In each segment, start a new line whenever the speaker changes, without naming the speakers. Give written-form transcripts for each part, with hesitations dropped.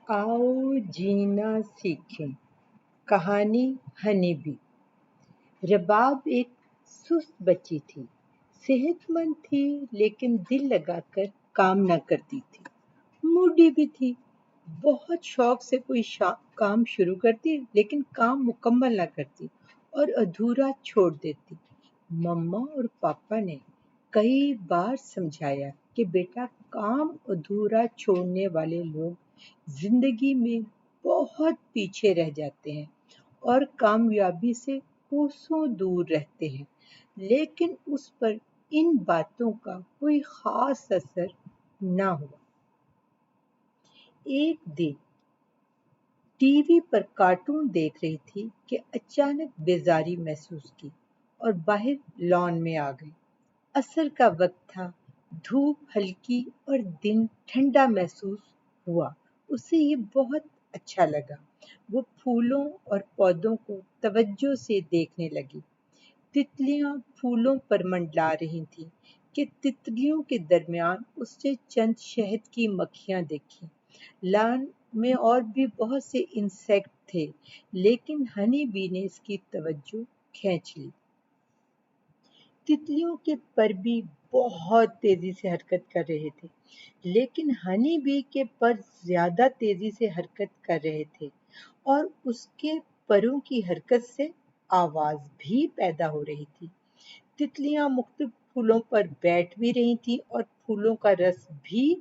आओ जीना सीखें। कहानी हनी बी। रबाब एक सुस्त बच्ची थी। सेहतमंद थी लेकिन दिल लगाकर काम न करती थी। मूडी भी थी। बहुत शौक से कोई काम शुरू करती लेकिन काम मुकम्मल न करती और अधूरा छोड़ देती। मम्मा और पापा ने कई बार समझाया कि बेटा, काम अधूरा छोड़ने वाले लोग जिंदगी में बहुत पीछे रह जाते हैं और कामयाबी से कोसों दूर रहते हैं। लेकिन उस पर इन बातों का कोई खास असर ना हुआ। एक दिन टीवी पर कार्टून देख रही थी कि अचानक बेजारी महसूस की और बाहर लॉन में आ गई। असर का वक्त था। धूप हल्की और दिन ठंडा महसूस हुआ। उसे ये बहुत अच्छा लगा। वो फूलों और पौधों को तवज्जो से देखने लगी। तितलियां फूलों पर मंडला रही थीं कि तितलियों के दरमियान उसने चंद शहद की मक्खियां देखी। लॉन में और भी बहुत से इंसेक्ट थे, लेकिन हनी बी ने इसकी तवज्जो खींच ली। तितलियों के पर भी बहुत तेजी से हरकत कर रहे थे, लेकिन हनी बी के पर ज्यादा तेजी से हरकत कर रहे थे और उसके परों की हरकत से आवाज भी पैदा हो रही थी। तितलियां मुख्तलिफ फूलों पर बैठ भी रही थीं और फूलों का रस भी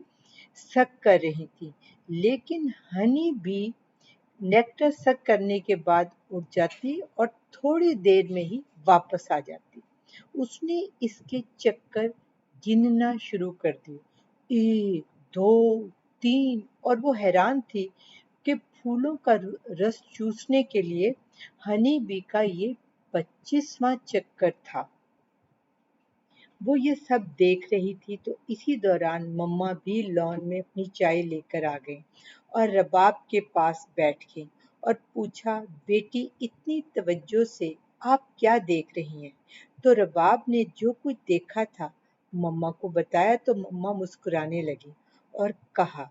सक कर रही थीं, लेकिन हनी बी नेक्टर सक करने के बाद उड़ जाती और थोड़ी देर में ही वापस आ जाती। उसने इसके चक्कर गिनना शुरू कर दिए। 1, 2, 3। और वो हैरान थी कि फूलों का रस चूसने के लिए हनी बी का ये 25वां चक्कर था। वो ये सब देख रही थी तो इसी दौरान मम्मा भी लॉन में अपनी चाय लेकर आ गई और रबाब के पास बैठ गई और पूछा, बेटी, इतनी तवज्जो से आप क्या देख रही हैं? तो रबाब ने जो कुछ देखा था मम्मा को बताया तो मम्मा मुस्कुराने लगी और कहा,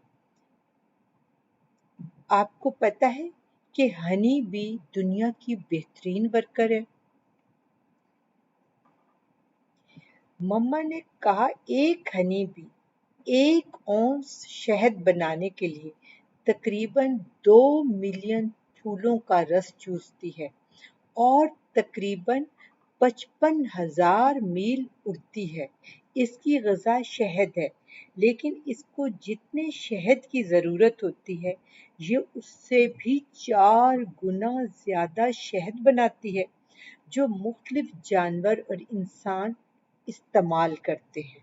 आपको पता है कि हनी बी दुनिया की बेहतरीन वर्कर है। मम्मा ने कहा, एक हनी बी 1 औंस शहद बनाने के लिए तकरीबन 2 मिलियन फूलों का रस चूसती है और तकरीबन 55,000 मील उड़ती है। इसकी ग़िज़ा शहद है, लेकिन इसको जितने शहद की ज़रूरत होती है ये उससे भी 4 गुना ज़्यादा शहद बनाती है, जो मुख्तलिफ जानवर और इंसान इस्तेमाल करते हैं।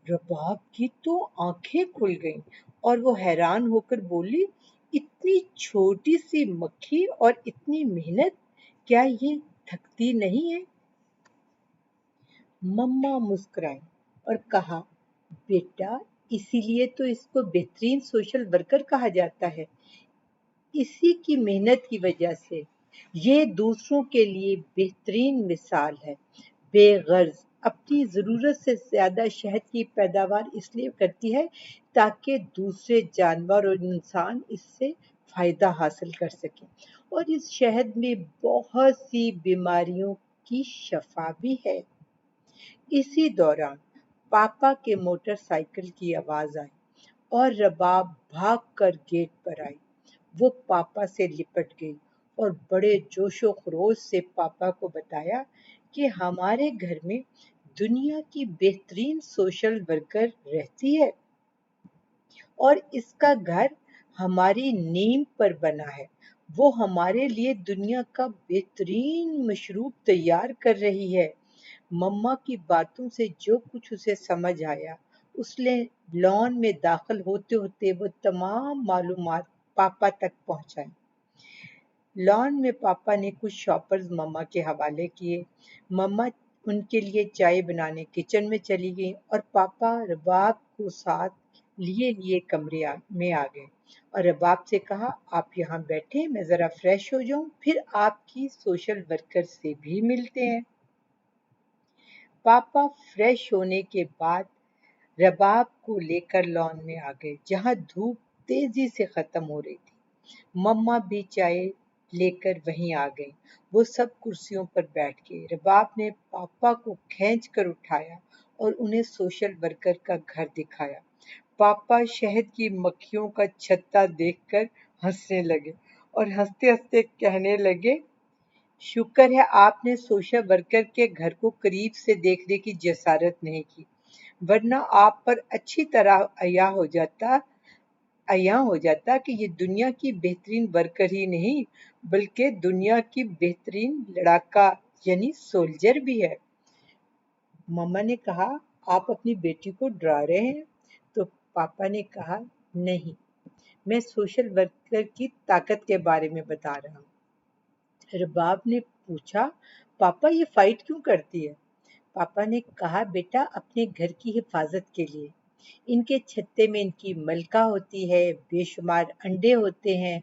रबाब की तो आंखें खुल गईं और वो हैरान होकर बोली, इतनी छोटी सी मक्खी और इतनी मेहनत, क्या ये थकती नहीं है? मम्मा मुस्कुराई और कहा, बेटा, इसीलिए तो इसको बेहतरीन सोशल वर्कर कहा जाता है। इसी की मेहनत की वजह से ये दूसरों के लिए बेहतरीन मिसाल है। बेगर्ज अपनी ज़रूरत से ज़्यादा शहद की पैदावार इसलिए करती है ताकि दूसरे जानवर और इंसान इससे फ़ायदा हासिल कर सकें, और इस शहद में बहुत सी बीमारियों की शफा भी है। इसी दौरान पापा के मोटरसाइकिल की आवाज़ आई और रबाब भागकर गेट पर आई। वो पापा से लिपट गई और बड़े जोशो खरोश से पापा को बताया कि हमारे घर में दुनिया की बेहतरीन सोशल वर्कर रहती है और इसका घर हमारी नींव पर बना है। वो हमारे लिए दुनिया का बेहतरीन मशरूब तैयार कर रही है। मम्मा की बातों से जो कुछ उसे समझ आया, उसने लॉन में दाखिल होते होते वो तमाम मालूमात पापा तक पहुंचाई। लॉन में पापा ने कुछ शॉपर्स मम्मा के हवाले किए। मम्मा उनके लिए चाय बनाने किचन में चली गई और पापा रबाब को साथ लिए कमरे में आ गए और रबाब से कहा, आप यहाँ बैठे, मैं ज़रा फ्रेश हो जाऊं, फिर आपकी सोशल वर्कर से भी मिलते हैं। पापा फ्रेश होने के बाद रबाब को लेकर लॉन में आ गए, जहां धूप तेजी से खत्म हो रही थी। मम्मा भी चाय लेकर वहीं आ गईं। वो सब कुर्सियों पर बैठ गए। रबाब ने पापा को खींच कर उठाया और उन्हें सोशल वर्कर का घर दिखाया। पापा शहद की मक्खियों का छत्ता देखकर हंसने लगे और हंसते हंसते कहने लगे, शुक्र है आपने सोशल वर्कर के घर को करीब से देखने की जसारत नहीं की, वरना आप पर अच्छी तरह अया हो जाता कि ये दुनिया की बेहतरीन वर्कर ही नहीं बल्कि दुनिया की बेहतरीन लड़ाका यानी सोल्जर भी है। मम्मा ने कहा, आप अपनी बेटी को डरा रहे हैं? तो पापा ने कहा, नहीं, मैं सोशल वर्कर की ताकत के बारे में बता रहा हूँ। रबाब ने पूछा, पापा ये फाइट क्यों करती है? पापा ने कहा, बेटा अपने घर की हिफाजत के लिए। इनके छत्ते में इनकी मलका होती है, बेशुमार अंडे होते हैं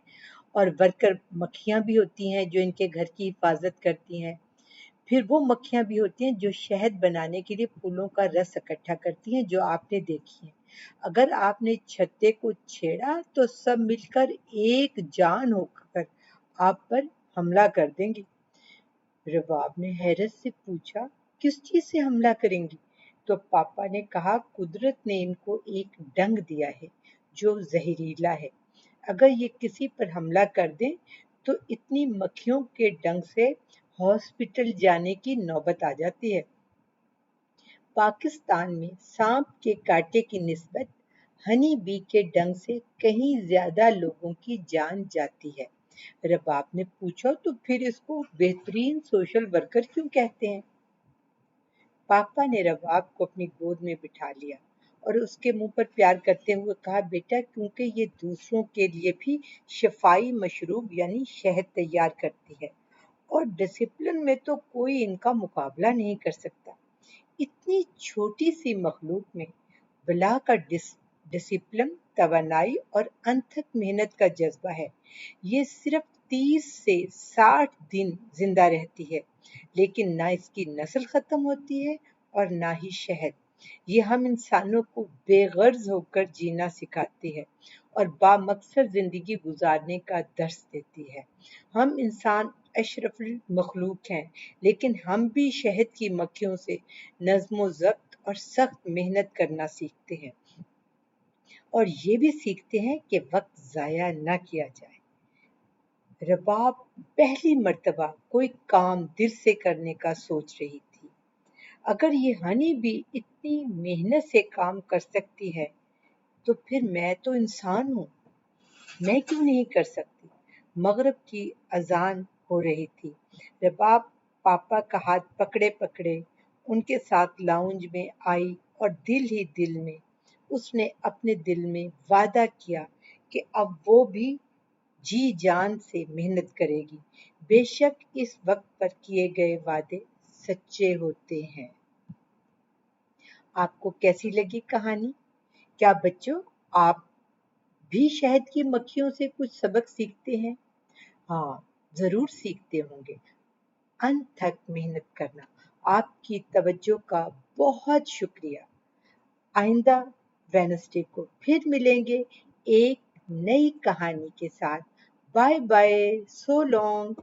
और वर्कर मक्खियां भी होती हैं जो इनके घर की हिफाजत करती हैं। फिर वो मक्खियां भी होती हैं जो शहद बनाने के लिए फूलों का रस इकट्ठा करती हैं जो आपने देखी है। अगर आपने छत्ते को छेड़ा तो सब मिलकर एक जान होकर आप पर हमला कर देंगी। रबाब ने हैरत से पूछा, किस चीज से हमला करेंगी? तो पापा ने कहा, कुदरत ने इनको एक डंग दिया है जो जहरीला है। अगर ये किसी पर हमला कर दें तो इतनी मक्खियों के डंग से हॉस्पिटल जाने की नौबत आ जाती है। पाकिस्तान में सांप के कांटे की निस्बत हनी बी के डंग से कहीं ज्यादा लोगों की जान जाती है। रबाब ने पूछा, तो फिर इसको बेहतरीन सोशल वर्कर क्यों कहते हैं? पापा ने रबाब को अपनी गोद में बिठा लिया और उसके मुंह पर प्यार करते हुए कहा, बेटा क्योंकि ये दूसरों के लिए भी शफाई मशरूब यानी शहद तैयार करती है और डिसिप्लिन में तो कोई इनका मुकाबला नहीं कर सकता। इतनी छोटी सी मखलूक में बला का डिसिप्लिन, तवानाई और अनथक मेहनत का जज्बा है। ये सिर्फ 30 से 60 दिन जिंदा रहती है, लेकिन ना इसकी नस्ल खत्म होती है और ना ही शहद। ये हम इंसानों को बेगर्ज होकर जीना सिखाती है और बामकसद जिंदगी गुजारने का दर्स देती है। हम इंसान अशरफुल मखलूक हैं, लेकिन हम भी शहद की मक्खियों से नज़्म ज़ब्त और सख्त मेहनत करना सीखते हैं और ये भी सीखते हैं कि वक्त ज़ाया न किया जाए। रबाब पहली मर्तबा कोई काम दिल से करने का सोच रही थी। अगर ये हनी भी इतनी मेहनत से काम कर सकती है तो फिर मैं तो इंसान हूँ, मैं क्यों नहीं कर सकती? मगरिब की अजान हो रही थी। रबाब पापा का हाथ पकड़े पकड़े उनके साथ लाउंज में आई और दिल ही दिल में उसने अपने दिल में वादा किया कि अब वो भी जी जान से मेहनत करेगी। बेशक इस वक्त पर किए गए वादे सच्चे होते हैं। आपको कैसी लगी कहानी? क्या बच्चों आप भी शहद की मक्खियों से कुछ सबक सीखते हैं? हाँ, जरूर सीखते होंगे। अनथक मेहनत करना। आपकी तवज्जो का बहुत शुक्रिया। आइंदा वेडनेसडे को फिर मिलेंगे एक नई कहानी के साथ। Bye bye, so long.